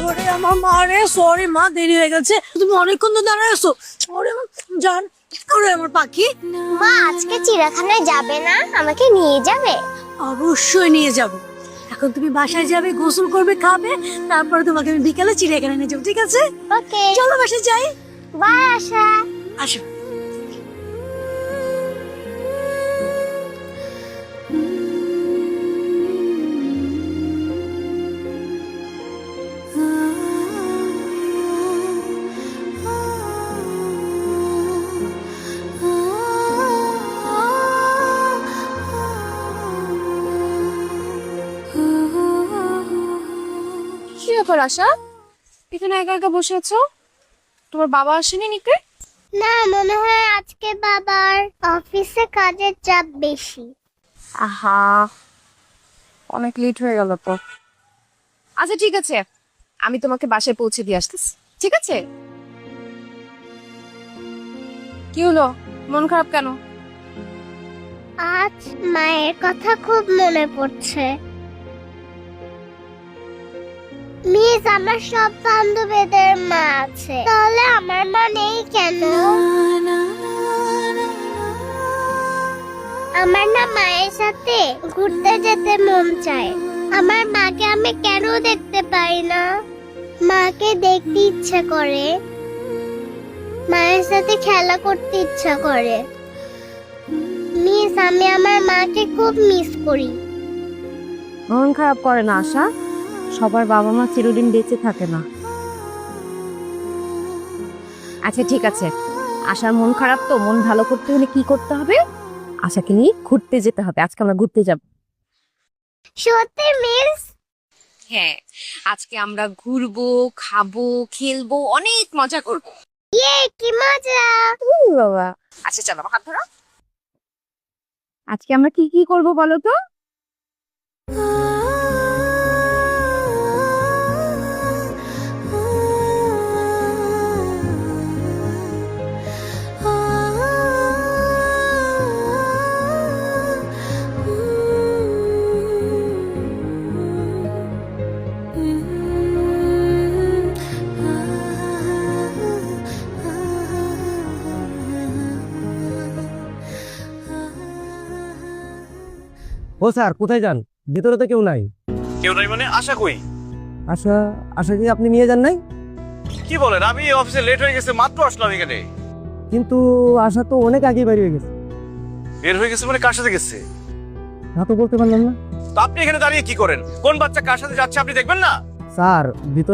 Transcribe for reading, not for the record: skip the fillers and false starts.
ওরে আমার মা রে, সরি মা, দেরি হয়ে গেছে, তুমি অনেকক্ষণ তো দাঁড়ায় আছো। ওরে জান, ওরে আমার পাখি। মা আজকে চিড়িয়াখানায় যাবে না, আমাকে নিয়ে যাবে? অবশ্যই নিয়ে যাব। এখন তুমি বাসায় যাবে, গোসল করবে, খাবে, তারপরে তোমাকে আমি বিকালে চিড়িয়াখানায় নিয়ে যাবো, ঠিক আছে? ওকে, চলো বাসায় যাই। বাই আশা। আসো। কি ব্যাপার আশা, এখানে একা একা বসে আছো? তোমার বাবা আসেনি নাকি? না, মনে হয় আজকে বাবার অফিসে কাজের চাপ বেশি। আহা, অনেক লেট হয়ে গেল তো। আচ্ছা ঠিক আছে, আমি তোমাকে বাসায় পৌঁছে দিয়ে আসতেছি, ঠিক আছে? কি হলো, মন খারাপ কেন? আজ মায়ের কথা খুব মনে পড়ছে। মিস, আমার সব বান্ধবীদের মা আছে, তাহলে আমার মা নেই কেন? আমার না মায়ের সাথে ঘুরতে যেতে মন চায়। আমার মাকে আমি কেন দেখতে পাই না? মাকে দেখতে ইচ্ছা করে, মায়ের সাথে খেলা করতে ইচ্ছা করে। মিস, আমি আমার মাকে খুব মিস করি। মন খারাপ করে না আশা, সবার বাবা মা চিরদিন বেঁচে থাকে না। আচ্ছা ঠিক আছে, আশার মন খারাপ তো, মন ভালো করতে হলে কি করতে হবে? আশাকে নিয়ে ঘুরতে যেতে হবে, আজকে আমরা ঘুরতে যাব। সত্যি মিস? হ্যাঁ, আজকে আমরা ঘুরবো, খাবো, খেলবো, অনেক মজা করবো। ইয়ে, কি মজা! বাবা, আচ্ছা চলো আমার হাত ধরো। আজকে আমরা কি কি করবো বলো তো? ও স্যার, কোথায় যান? ভিতরে তো কেউ নাই। কেউ নাই মানে? আশা কই? আশা? আশা কি আপনি নিয়ে যান নাই? কি বলেন? আমি অফিসে লেট হয়ে গেছে, মাত্র আসলাম এখানে। কিন্তু আশা তো অনেক আগে বেরিয়ে গেছে। বের হয়ে গেছে মানে কার সাথে গেছে? তা তো বলতে পারলাম না। তো আপনি এখানে দাঁড়িয়ে কি করেন? কোন বাচ্চা কার সাথে যাচ্ছে আপনি দেখবেন না? স্যার, ভিতরে